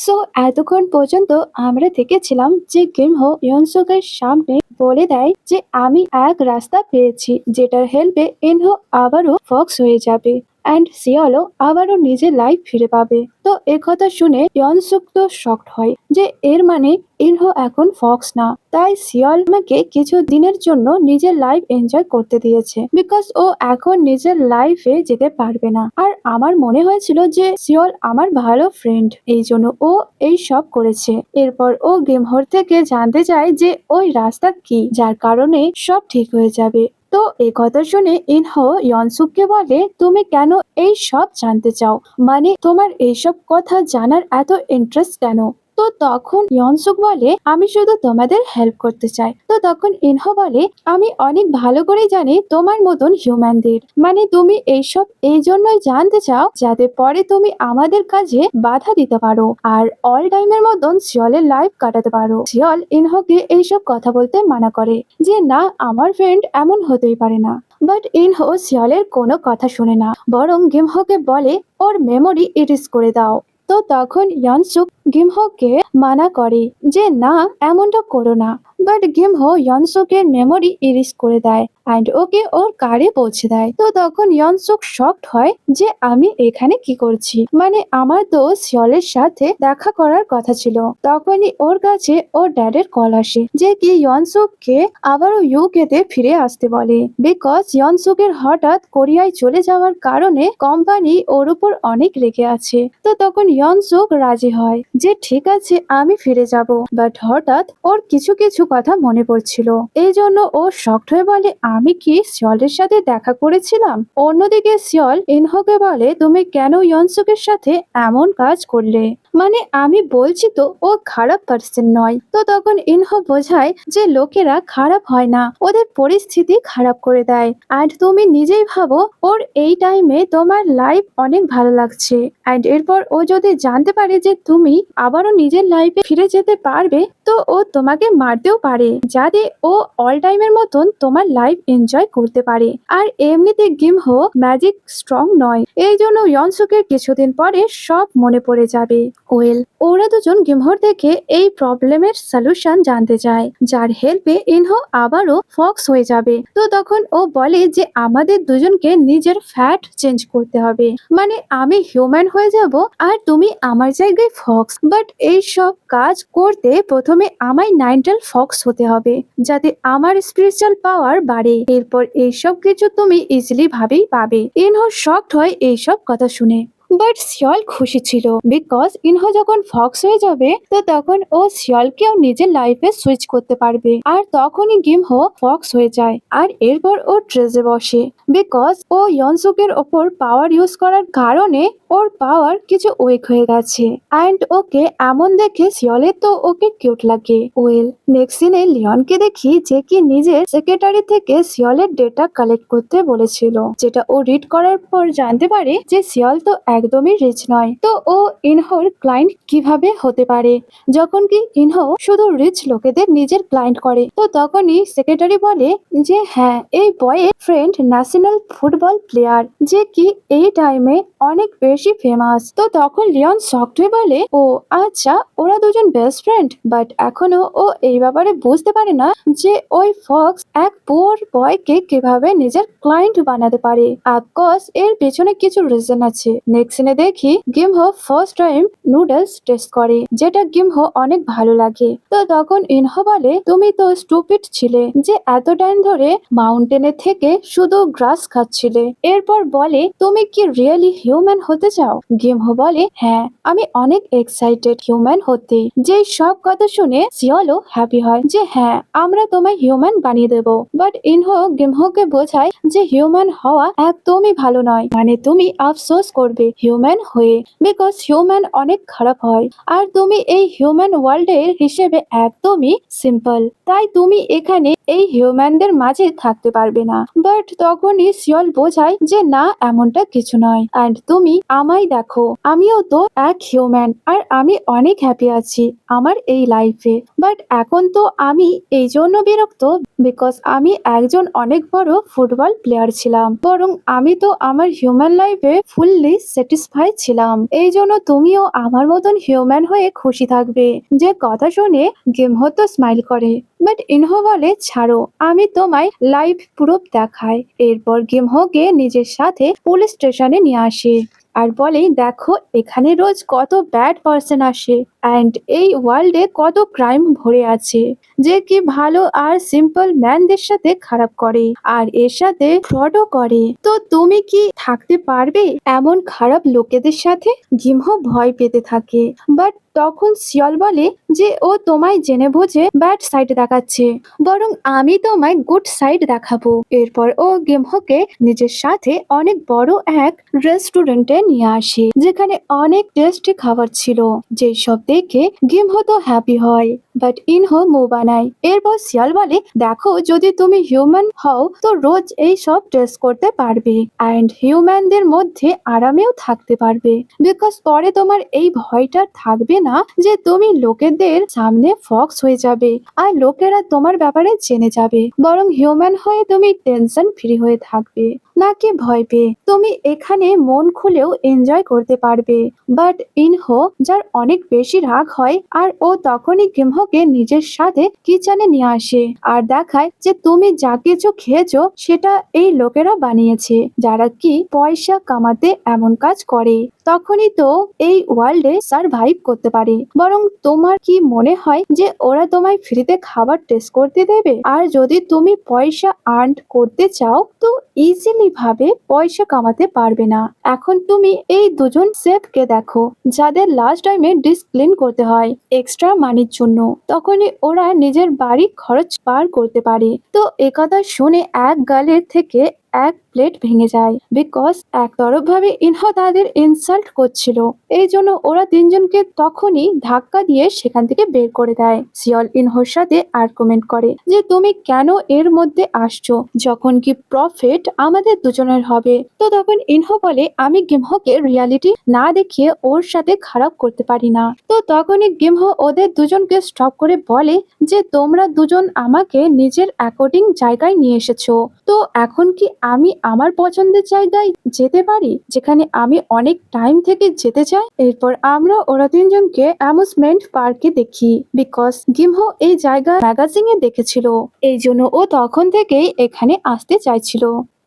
So এতক্ষণ পর্যন্ত আমরা দেখেছিলাম যে গেমহো ইয়নসুকের সামনে বলে দেয় যে আমি এক রাস্তা পেয়েছি যেটার হেল্পে ইনহো আবারও ফক্স হয়ে যাবে অ্যান্ড সিওলও আবারও নিজের লাইফ ফিরে পাবে। তো একথা শুনে ইয়নসুক তো শকড হয় যে এর মানে ইনহো এখন ফক্স না, তাই সিওল আমাকে কিছু দিনের জন্য নিজের লাইফ এনজয় করতে দিয়েছে বিকজ ও এখন নিজের লাইফে যেতে পারবে না। আর আমার মনে হয়েছিল যে সিওল আমার ভালো ফ্রেন্ড, এই জন্য ও এই সব করেছে। এরপর ও গেমহোর থেকে জানতে চায় যে ওই রাস্তা কি যার কারণে সব ঠিক হয়ে যাবে। তো এই কথা শুনে ইনহো ইয়নসুককে বলে তুমি কেন এই সব জানতে চাও, মানে তোমার এইসব কথা জানার এত ইন্টারেস্ট কেন? তো তখন ইয়নসুক বলে আমি শুধু তোমাদের হেল্প করতে চাই। তো তখন ইনহো বলে আমি অনেক ভালো করে জানি তোমার মতন হিউম্যানদের, মানে তুমি এইসব এই জন্যই জানতে চাও যাতে পরে তুমি আমাদের কাজে বাধা দিতে পারো আর অল টাইমের মতন শিয়লের লাইফ কাটাতে পারো। শিয়ল ইনহোকে এইসব কথা বলতে মানা করে যে না, আমার ফ্রেন্ড এমন হতেই পারে না। বাট ইনহো শিয়লের কোনো কথা শুনে না, বরং গিমহোকে বলে ওর মেমোরি ইরেজ করে দাও। তো তখন ইয়নসুক গিমহোকে মানা করে যে না, এমনটা করো না। বাট গিমহো ইয়নসুকের মেমোরি ইরেজ করে দেয় অ্যান্ড ওকে ওর কারে পৌঁছে দেয়। তো তখন ইয়নসুক শকড হয় যে আমি এখানে কি করছি, মানে আমার তো শিয়লের সাথে দেখা করার কথা ছিল। তখনই ওর কাছে ওর ড্যাডের কল আসে যে কি ইয়নসুককে আবারও ইউকেতে ফিরে আসতে বলে বিকজ ইয়নসুকের হঠাৎ কোরিয়ায় চলে যাওয়ার কারণে কোম্পানি ওর উপর অনেক রেগে আছে। তো তখন ইয়নসুক রাজি হয় যে ঠিক আছে আমি ফিরে যাব। বাট হঠাৎ ওর কিছু কিছু কথা মনে পড়ছিল, এই জন্য ও শকড হয়ে বলে আমি কি শিয়লের সাথে দেখা করেছিলাম। অন্যদিকে শিয়ল ইনহোকে বলে তুমি কেন ইয়নসুকের সাথে এমন কাজ করলে, মানে আমি বলছি তো ও খারাপ পার্সন নয়। তো তখন ইনহো বোঝায় যে লোকেরা খারাপ হয় না, ওদের পরিস্থিতি খারাপ করে দেয়। আর তুমি নিজেই ভাবো ওর এই টাইমে তোমার লাইফ অনেক ভালো লাগছে অ্যান্ড এরপর ও যদি জানতে পারে যে তুমি আবারও নিজের লাইফে ফিরে যেতে পারবে তো ও তোমাকে মারতেও পারে যাতে ও অল টাইমের মতন তোমার লাইফ এনজয় করতে পারে। আর এমনিতে গিমহো ম্যাজিক স্ট্রং নয়, এই জন্য ইয়নসুকের কিছুদিন পরে সব মনে পড়ে যাবে। ওয়েল, ওরা দুজন গিমহোর থেকে এই প্রবলেমের সলিউশন জানতে চায় যার হেল্পে ইনহো আবারও ফক্স হয়ে যাবে। তো তখন ও বলে যে আমাদের দুজনকে নিজের ফ্যাট চেঞ্জ করতে হবে, মানে আমি হিউম্যান হয়ে যাব আর তুমি আমার জায়গায় ফক্স। বাট এই সব কাজ করতে প্রথমে আমায় নাইনটাল ফক্স হতে হবে যাতে আমার স্পিরিচুয়াল পাওয়ার বাড়ে, এরপর এইসব কিছু তুমি ইজিলি ভাবেই পাবে। ইনহো শকড হয় এইসব কথা শুনে। বাট শিয়ল খুশি ছিল বিকজ ইনহো যখন ফক্স হয়ে যাবে তো তখন ও শিয়লকেও নিজের লাইফে সুইচ করতে পারবে আর তখনই গিমহো ফক্স হয়ে যায় আর এরপর ও ট্রেজে বসে বিকজ ও ইয়নসুকের ওপর পাওয়ার ইউজ করার কারণে ওর পাওয়ার কিছু উইক হয়ে গেছে অ্যান্ড ওকে এমন দেখে শিয়লের তো ওকে কিউট লাগে। ওয়েল, নেক্সট সিনে লিওনকে দেখি যে কি নিজের সেক্রেটারি থেকে শিয়লের ডেটা কালেক্ট করতে বলেছিল, যেটা ও রিড করার পর জানতে পারে যে শিয়ল তো একদমই রিচ নয়। তো ও ইনহোর ক্লায়েন্ট কিভাবে হতে পারে যখন কি ইনহো শুধু রিচ লোকেদের নিজের ক্লায়েন্ট করে। তো তখনই সেক্রেটারি বলে যে হ্যাঁ, এই বয়ের ফ্রেন্ড ন্যাশনাল ফুটবল প্লেয়ার যে কি এই টাইমে অনেক বেশি ফেমাস। তো তখন লিওন শকড হয়ে বলে ও আচ্ছা, ওরা দুজন বেস্ট ফ্রেন্ড। বাট এখনো ও এই ব্যাপারে বুঝতে পারে না যে ওই ফক্স এক পুয়ার বয়কে কিভাবে নিজের ক্লায়েন্ট বানাতে পারে। অফকোর্স এর পেছনে কিছু রিজন আছে। নেক্সট সিনে দেখি গিমহো ফার্স্ট টাইম নুডলস টেস্ট করে যেটা গিমহো অনেক ভালো লাগে। তো তখন ইনহো বলে তুমি তো স্টুপিড ছিলে যে এত টাইম ধরে মাউন্টেনে থেকে শুধু গ্রাস খাচ্ছিলে। এরপর বলে তুমি কি রিয়েলি হিউম্যান হতে চাও? গিমহো বলে হ্যাঁ, আমি অনেক এক্সাইটেড হিউম্যান হতে। যে সব কথা শুনে সিওলও হ্যাপি হয় যে হ্যাঁ, আমরা তোমায় হিউম্যান বানিয়ে দেবো। বাট ইনহো গিমহোকে বোঝায় যে হিউম্যান হওয়া একদমই ভালো নয়, মানে তুমি আফসোস করবে হিউম্যান হয়ে বিকজ হিউম্যান অনেক খারাপ হয় আর তুমি এই হিউম্যান ওয়ার্ল্ডের হিসেবে একদমই সিম্পল, তাই তুমি এখানে এই হিউম্যানদের মাঝে থাকতে পারবে না। বাট তখনই শিয়ল বোঝায় যে না, এমনটা কিছু নয়। অ্যান্ড তুমি আমায় দেখো, আমিও তো এক হিউম্যান, আর আমি অনেক হ্যাপি আছি আমার এই লাইফে। বাট এখন তো আমি এই জন্য বিরক্ত বিকজ আমি একজন অনেক বড় ফুটবল প্লেয়ার ছিলাম, বরং আমি তো আমার হিউম্যান লাইফে ফুললি স্যাটিসফাই ছিলাম। এই জন্য তুমিও আমার মতন হিউম্যান হয়ে খুশি থাকবে। যে কথা শুনে গেমহো তো স্মাইল করে, বাট ইনহো বলে ছাড়ো, আমি তোমায় লাইভ প্রুফ দেখাই। এরপর গেমহোকে নিজের সাথে পুলিশ স্টেশনে নিয়ে আসে আর বলে দেখো, এখানে রোজ কত ব্যাড পার্সন আসে অ্যান্ড এই ওয়ার্ল্ডে কত ক্রাইম ভরে আছে, যে কি ভালো আর সিম্পল ম্যানদের সাথে খারাপ করে আর এর সাথে ফ্রডও করে। তো তুমি কি থাকতে পারবে এমন খারাপ লোকেদের সাথে? গিমহো ভয় পেতে থাকে, বাট তখন শিয়ল বলে যে ও তোমায় জেনে বুঝে ব্যাড সাইড দেখাচ্ছে, বরং আমি তোমায় গুড সাইড দেখাবো। এরপর ও গেমহোকে নিজের সাথে অনেক বড় এক রেস্টুরেন্টে নিয়ে আসে, যেখানে অনেক টেস্টি খাবার ছিল, যেসব দেখে গেমহো তো হ্যাপি হয়। বাট ইনহো মুভ বানায়। এরপর শিয়াল বলে দেখো, যদি তুমি হিউম্যান হও তো রোজ এই সব টেস্ট করতে পারবে অ্যান্ড হিউম্যানদের মধ্যে আরামেও থাকতে পারবে, বিকজ পরে তোমার এই ভয়টা থাকবে না যে তুমি লোকেদের সামনে ফক্স হয়ে যাবে আর লোকেরা তোমার ব্যাপারে জেনে যাবে, বরং হিউম্যান হয়ে তুমি টেনশন ফ্রি হয়ে থাকবে, নাকি ভয় পেয়ে। তুমি এখানে মন খুলেও এনজয় করতে পারবে। বাট ইনহো, যার অনেক বেশি রাগ হয়, আর ও তখনই গেমহোকে নিজের সাথে কিচেনে নিয়ে আসে আর দেখায় যে তুমি যা কিছু খেয়েছো সেটা এই লোকেরা বানিয়েছে, যারা কি পয়সা কামাতে এমন কাজ করে, তখনই তো এই ওয়ার্ল্ডে সারভাইভ করতে পারে। বরং তোমার কি মনে হয় যে ওরা তোমায় ফ্রিতে খাবার টেস্ট করতে দেবে? আর যদি তুমি পয়সা আর্ন করতে চাও তো ইজিলি ভাবে পয়সা কামাতে পারবে না। এখন তুমি এই দুজন সেফকে দেখো, যাদের লাস্ট টাইমে ডিসপ্লিন করতে হয় এক্সট্রা মানির জন্য, তখনই ওরা নিজের বাড়ি খরচ পার করতে পারে। তো একথা শুনে এক গালের থেকে এক প্লেট ভেঙে যায়, বিকজ একতরফ ভাবে ইনহো তাদের ইনসাল্ট করছিল। এই জন্য ওরা তিনজনকে তখনই ধাক্কা দিয়ে সেখান থেকে বের করে দেয়। শিয়ল ইনহোর সাথে আর্গুমেন্ট করে যে তুমি কেন এর মধ্যে আসছো, যখন কি প্রফিট আমাদের দুজনের হবে। তো তখন ইনহো বলে আমি গেমহোকে রিয়ালিটি না দেখিয়ে ওর সাথে খারাপ করতে পারি না। তো তখনই গেমহো ওদের দুজনকে স্টপ করে বলে যে তোমরা দুজন আমাকে নিজের অ্যাকর্ডিং জায়গায় নিয়ে এসেছো, তো এখন কি আমি আমার পছন্দের জায়গায় যেতে পারি, যেখানে আমি অনেক টাইম থেকে যেতে চাই। এরপর আমরা ওরা তিনজনকে অ্যামিউজমেন্ট পার্কে দেখি, বিকজ গিমহো এই জায়গা ম্যাগাজিনে দেখেছিল, এই জন্য ও তখন থেকেই এখানে আসতে চাইছিল।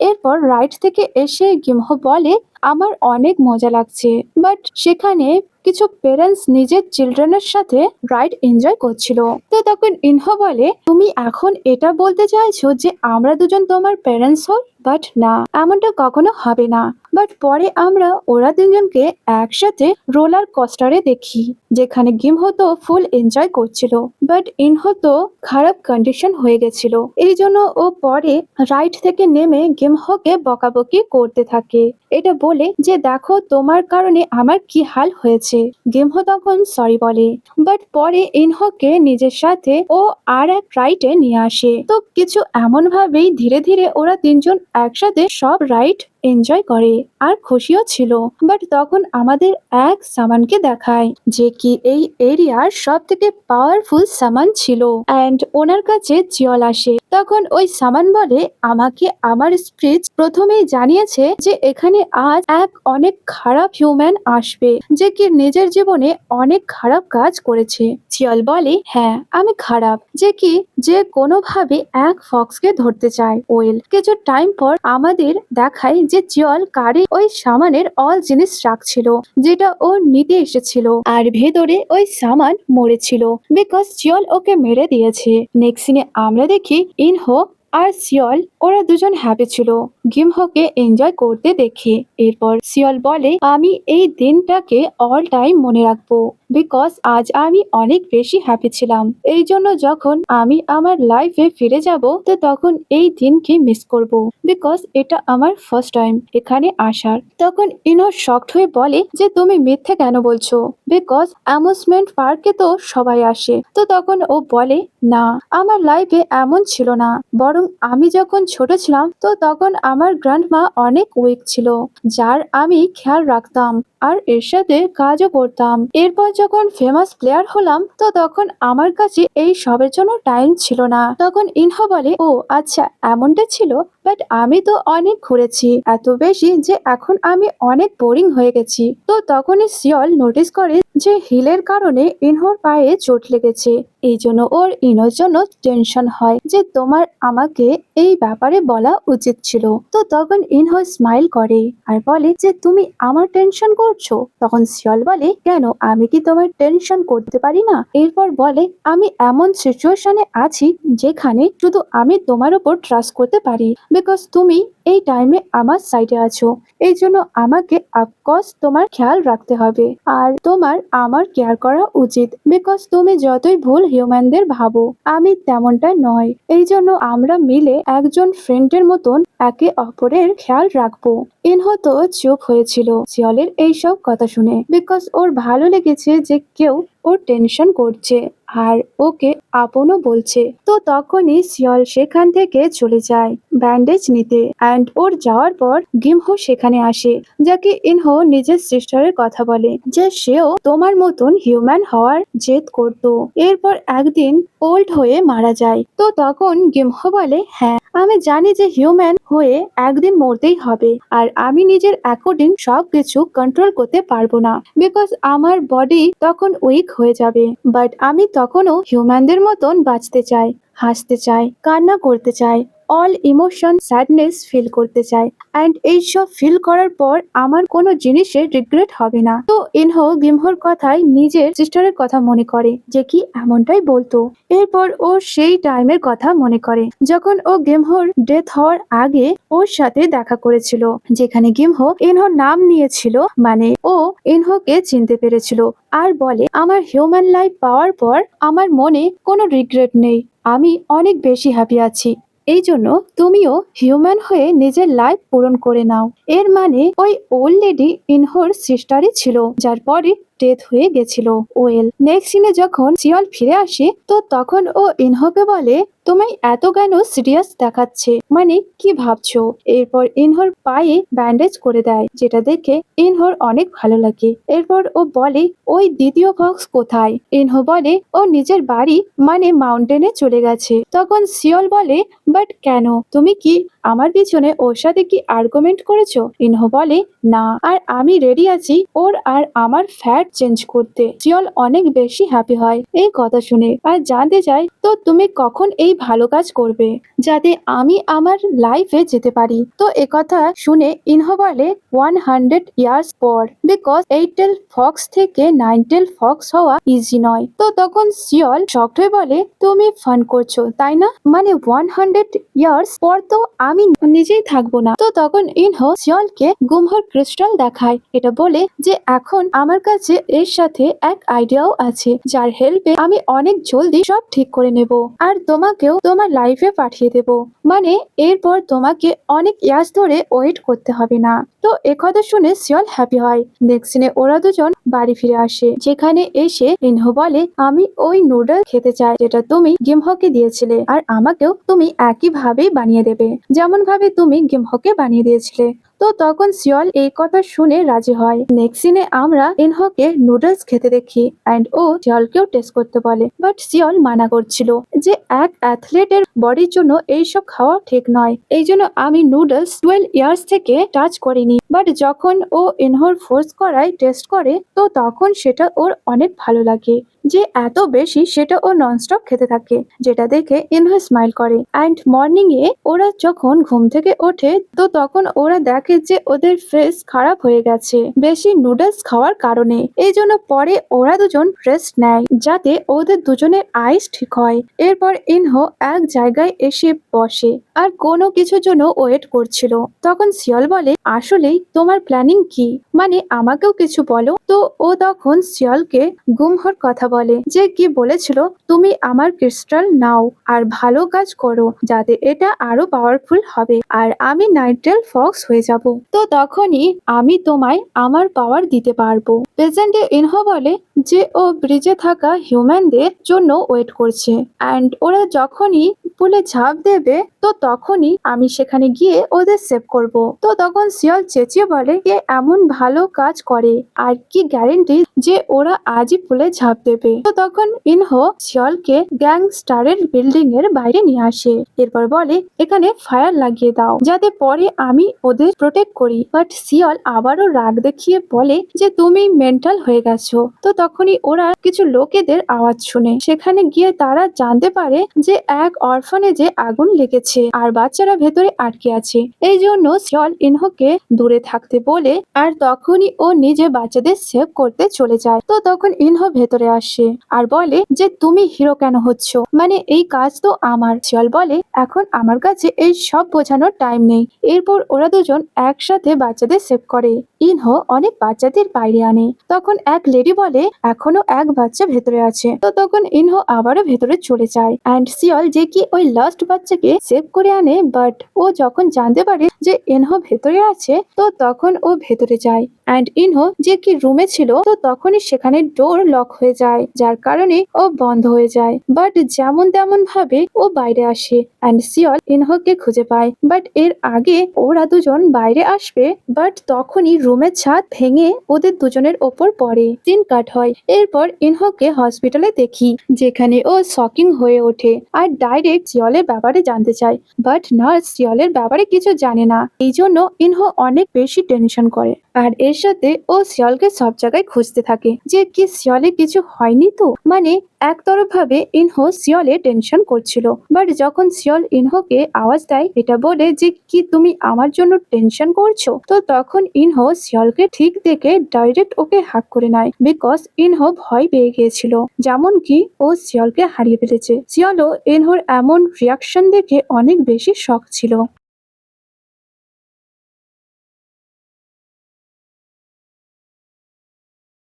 এরপর রাইড থেকে এসে গিমহো বলে আমার অনেক মজা লাগছে, বাট সেখানে কিছু পেরেন্টস নিজের চিলড্রেনের সাথে রাইড এনজয় করছিল। তো তখন ইনহো বলে তুমি এখন এটা বলতে চাইছো যে আমরা দুজন তোমার প্যারেন্টস হই? বাট না, এমনটা কখনো হবে না। বাট পরে আমরা ওরা তিনজনকে একসাথে রোলার কোস্টারে দেখি, যেখানে গিমহো তো ফুল এনজয় করছিল, বাট ইনহো তো খারাপ কন্ডিশন হয়ে গেছিল। এই জন্য ও পরে রাইড থেকে নেমে গিমহোকে বকাবকি করতে থাকে, এটা বলে যে দেখো তোমার কারণে আমার কি হাল হয়েছে। গিমহো তখন সরি বলে, বাট পরে ইনহোকে নিজের সাথে ও আর এক রাইডে নিয়ে আসে। তো কিছু এমন ভাবেই ধীরে ধীরে ওরা তিনজন একসাথে সব রাইড এনজয় করে আর খুশিও ছিল। বাট তখন আমাদের এক সামানকে দেখায়, যে কি এই এরিয়ার সব থেকে পাওয়ারফুল সামান ছিল অ্যান্ড ওনার কাছে জিয়ল আসে। তখন ওই সামান বলে আমাকে আমার স্পিচ প্রথমেই জানিয়েছে যে এখানে আজ এক অনেক খারাপ হিউম্যান আসবে, যে কি নিজের জীবনে অনেক খারাপ কাজ করেছে। জিয়ল বলে হ্যাঁ আমি খারাপ, যে কি যে কোনোভাবে এক ফক্সকে ধরতে চায়। ওয়েল কিছু টাইম পর আমাদের দেখায় যে জিয়ল কারে ওই সামানের অল জিনিস রাখছিল, যেটা ও নিতে এসেছিল, আর ভেতরে ওই সামান মরেছিল, বিকজ জিয়ল ওকে মেরে দিয়েছে। নেক্সট সিনে আমরা দেখি ইনহো আর শিয়ল ওরা দুজন হ্যাপি ছিল গিমহোকে এনজয় করতে দেখে। এরপর শিয়ল বলে আমি এই দিনটাকে অল টাইম মনে রাখবো, বিকজ আজ আমি অনেক বেশি হ্যাপি ছিলাম। এই জন্য যখন আমি আমার লাইফে ফিরে যাব তো তখন এই দিনকে মিস করব। বিকজ এটা আমার ফার্স্ট টাইম এখানে আসার। তখন ইনো শকড হয়ে বলে যে তুমি মিথ্যে কেন বলছো, বিকজ অ্যামিউজমেন্ট পার্কে তো সবাই আসে। তো তখন ও বলে না, আমার লাইফে এমন ছিল না, বরং আমি যখন ছোট ছিলাম তো তখন আমার গ্র্যান্ডমা অনেক উইক ছিল, যার আমি খেয়াল রাখতাম আর এর সাথে কাজও করতাম। এরপর যখন ফেমাস প্লেয়ার হলাম তো তখন আমার কাছে এই সবের জন্য টাইম ছিল না। তখন ইনহো বলে ও আচ্ছা এমনটা ছিল, বাট আমি তো অনেক ঘুরেছি, এত বেশি যে এখন আমি অনেক বোরিং হয়ে গেছি। তো তখনই সিয়ল নোটিস করে যে হিলের কারণে ইনহোর পায়ে চোট লেগেছে। এই জন্য ওর ইনোর জন্য টেনশন হয় যে তোমার আমাকে এই ব্যাপারে বলা উচিত ছিল। তো তখন ইনহো স্মাইল করে আর বলে যে তুমি আমার টেনশন করছো। তখন সিয়ল বলে কেন, আমি কি তোমার টেনশন করতে পারি না? এরপর বলে আমি এমন সিচুয়েশনে আছি যেখানে শুধু আমি তোমার উপর ট্রাস্ট করতে পারি, বিকজ তুমি এই টাইমে আমার সাইডে আছো। এই জন্য আমাকে অফকোর্স তোমার খেয়াল রাখতে হবে আর তোমার আমার কেয়ার করা উচিত, বিকজ তুমি যতই ভুল হিউম্যানদের ভাবো আমি তেমনটা নয়। এই জন্য আমরা মিলে একজন ফ্রেন্ডের মতন একে অপরের খেয়াল রাখবো। ইনহো তো চুপ হয়েছিল সিয়লের এইসব কথা শুনে, বিকজ ওর ভালো লেগেছে যে কেউ ওর টেনশন করছে আর ওকে আপনও বলছে। তো তখনই সিয়ল সেখান থেকে চলে যায় ব্যান্ডেজ নিতে। অ্যান্ড ওর যাওয়ার পর গিমহো সেখানে আসে, যাকে ইনহো নিজের সিস্টারের কথা বলে যে সেও তোমার মতন হিউম্যান হওয়ার জেদ করত, এরপর একদিন ওল্ড হয়ে মারা যায়। তো তখন গিমহো বলে হ্যাঁ আমি জানি যে হিউম্যান হয়ে একদিন মরতেই হবে, আর আমি নিজের অ্যাকর্ডিং সবকিছু কন্ট্রোল করতে পারবো না, বিকজ আমার বডি তখন উইক হয়ে যাবে। বাট আমি তখনও হিউম্যানদের মতন বাঁচতে চাই, হাসতে চাই, কান্না করতে চাই, অল ইমোশন স্যাডনেস ফিল করতে চাই। অ্যান্ড এইসব ফিল করার পর আমার কোনো জিনিসের রিগ্রেট হবে না। তো ইনহো গিমহোর কথায় নিজের সিস্টারের কথা মনে করে যে কি এমনটাই বলতো। এরপর ও সেই টাইমের কথা মনে করে যখন ও গিমহোর ডেথ হওয়ার আগে ওর সাথে দেখা করেছিল, যেখানে গিমহো ইনহোর নাম নিয়েছিল, মানে ও ইনহোকে চিনতে পেরেছিল। আর বলে আমার হিউম্যান লাইফ পাওয়ার পর আমার মনে কোনো রিগ্রেট নেই, আমি অনেক বেশি হ্যাপি আছি। এই জন্য তুমিও হিউম্যান হয়ে নিজের লাইফ পূরণ করে নাও। এর মানে ওই ওল্ড লেডি ইনহোর সিস্টারই ছিল, যার পরে ডেথ হয়ে গেছিল। ওয়েল নেক্সট সিনে যখন সিয়ল ফিরে আসে তো তখন ও ইনহোকে বলে তোমায় এত কেন সিরিয়াস দেখাচ্ছে, মানে কি ভাবছো? এরপর ইনহোর পায়ে ব্যান্ডেজ করে দেয়, যেটা দেখে ইনহোর অনেক ভালো লাগে। এরপর ও বলে ওই দ্বিতীয় ফক্স কোথায়? ইনহো বলে ও নিজের বাড়ি মানে মাউন্টেনে চলে গেছে। তখন সিয়ল বলে বাট কেন, তুমি কি আমার পিছনে ওর সাথে কি আর্গুমেন্ট করেছো? ইনহো বলে না, আর আমি রেডি আছি ওর আর আমার ফ্যাট চেঞ্জ করতে। সিয়ল অনেক বেশি হ্যাপি হয় এই কথা শুনে আর জানতে চায় তো তুমি কখন এই ভালো কাজ করবে যাতে আমি আমার লাইফে যেতে পারি। তো একথা শুনে ইনহো বলে 100 ইয়ার্স পর, বিকজ 8 টেল ফক্স থেকে 9 টেল ফক্স হওয়া ইজি নয়। তো তখন সিয়ল শক্ট হয়ে বলে তুমি ফান করছো তাই না, মানে 100 ইয়ার্স পর তো আমি নিজেই থাকবো না। তো তখন ইনহো সিয়লকে গুমহর ক্রিস্টাল দেখায়, এটা বলে যে এখন আমার কাছে এর সাথে এক আইডিয়াও আছে যার হেল্পে আমি অনেক জলদি সব ঠিক করে নেব আর তোমাকেও তোমার লাইফে পাঠিয়ে দেব, মানে এরপর তোমাকে অনেক ইয়ার্স ধরে ওয়েট করতে হবে না। তো একথা শুনে সিয়ল হ্যাপি হয়। নেক্সট সিনে ওরা দুজন বাড়ি ফিরে আসে, যেখানে এসে ইনহো বলে আমি ওই নুডল খেতে চাই যেটা তুমি গিমহকে দিয়েছিলে, আর আমাকেও তুমি একই ভাবেই বানিয়ে দেবে যেমন ভাবে তুমি গিমহকে বানিয়ে দিয়েছিলে। তো তখন সিয়ল এই কথা শুনে রাজি হয়। নেক্সট সিনে আমরা ইনহোকে নুডলস খেতে দেখি অ্যান্ড ও সিয়লকেও টেস্ট করতে বলে, বাট সিয়ল মানা করছিল যে এক অ্যাথলেটের বডির জন্য এইসব খাওয়া ঠিক নয়। এই জন্য আমি নুডলস 12 ইয়ার্স থেকে টাচ করিনি, বাট যখন ও ইনহোর ফোর্স করায় টেস্ট করে তো তখন সেটা ওর অনেক ভালো লাগে, যে এত বেশি সেটা ও ননস্টপ খেতে থাকে, যেটা দেখে ইনহো স্মাইল করে। অ্যান্ড মর্নিং এ ওরা যখন ঘুম থেকে ওঠে তো তখন ওরা দেখে যে ওদের ফেস খারাপ হয়ে গেছে বেশি নুডলস খাওয়ার কারণে। এই জন্য পরে ওরা দুজন রেস্ট নেয়, যাতে ওদের দুজনের আইস ঠিক হয়। এরপর ইনহো এক জায়গায় এসে বসে আর কোনো কিছুর জন্য ওয়েট করছিল। তখন শিয়াল বলে, আসলেই তোমার প্ল্যানিং কি, মানে আমাকেও কিছু বলো। তো ও তখন শিয়ালকে গুমহোর কথা বলে, যে কি বলেছিল, তুমি আমার ক্রিস্টাল নাও আর ভালো কাজ করো যাতে এটা আরো পাওয়ারফুল হবে আর আমি নাইট্রেল ফক্স হয়ে যাব। তো তখনই আমি তোমায় আমার পাওয়ার দিতে পারবো। প্রেজেন্টে ইনহো বলে যে ও ব্রিজে থাকা হিউম্যানদের জন্য ওয়েট করছে অ্যান্ড ওরা যখনই পুলে ঝাঁপ দেবে তো তখনই আমি সেখানে গিয়ে ওদের সেভ করব। তো তখন শিয়াল চেঁচিয়ে বলে, কে এমন ভালো কাজ করে আর কি গ্যারেন্টি যে ওরা আজই পুলে ঝাঁপ দেবে। তো তখন ইনহো শিয়ালকে গ্যাংস্টারের বিল্ডিং এর বাইরে নিয়ে আসে। এরপর বলে, এখানে ফায়ার লাগিয়ে দাও যাতে পরে আমি ওদের প্রোটেক্ট করি। বাট শিয়াল আবারও রাগ দেখিয়ে বলে যে তুমি মেন্টাল হয়ে গেছো। তো তখনই ওরা কিছু লোকেদের আওয়াজ শুনে সেখানে গিয়ে তারা জানতে পারে যে এক অরফানেজে আগুন লেগেছে আর বাচ্চারা ভেতরে আটকে আছে। এই জন্য শিয়াল ইনহোকে দূরে থাকতে বলে আর তখনই ও নিজে বাচ্চাদের সেভ করতে চলে যায়। তো তখন ইনহো ভেতরে আসে আর বলে যে তুমি হিরো কেন হচ্ছ, মানে এই কাজ তো আমার। শিয়াল বলে, এখন আমার কাছে এই সব বোঝানোর টাইম নেই। এরপর ওরা দুজন একসাথে বাচ্চাদের সেভ করে। ইনহো অনেক বাচ্চাদের বাইরে আনে। তখন এক লেডি বলে, এখনো এক বাচ্চা ভেতরে আছে। তো তখন ইনহো আবারও ভেতরে চলে যায় অ্যান্ড শিয়াল যে কি ওই লাস্ট বাচ্চাকে সেভ করে আনে। বাট ও যখন জানতে পারে যে ইনহো ভেতরে আছে তো তখন ও ভেতরে যায় অ্যান্ড ইনহো যে কি রুমে ছিল তো তখনই সেখানে ডোর লক হয়ে যায়, যার কারণে ও বন্ধ হয়ে যায়। বাট যেমন তেমন ভাবে ও বাইরে আসে অ্যান্ড শিয়াল ইনহোকে খুঁজে পায়। বাট এর আগে ওরা দুজন বাইরে আসবে বাট তখনই রুমের ছাদ ভেঙে ওদের দুজনের ওপর পড়ে। সিন কাট হয়। এরপর ইনহোকে হসপিটালে দেখি যেখানে ও শকিং হয়ে ওঠে আর ডাইরেক্ট শিয়ালের ব্যাপারে জানতে চায়। বাট নার্স শিয়ালের ব্যাপারে কিছু জানে না, এই জন্য ইনহো অনেক বেশি টেনশন করে আর এর সাথে ও শিয়ালকে সব জায়গায় খুঁজতে থাকে যে কি শিয়ালে কিছু হয়নি তো। মানে একতরফ ভাবে ইনহো শিয়ালে টেনশন করছিল। বাট যখন শিয়াল ইনহোকে আওয়াজ দেয় এটা বলে যে কি তুমি আমার জন্য টেনশন করছো, তো তখন ইনহো শিয়ালকে ঠিক দেখে ডাইরেক্ট ওকে হাক করে নেয় বিকজ ইনহো ভয় পেয়ে গিয়েছিল যেমন কি ও শিয়ালকে হারিয়ে ফেলেছে। শিয়ালও ইনহোর এমন রিয়াকশন দেখে অনেক বেশি শক ছিল।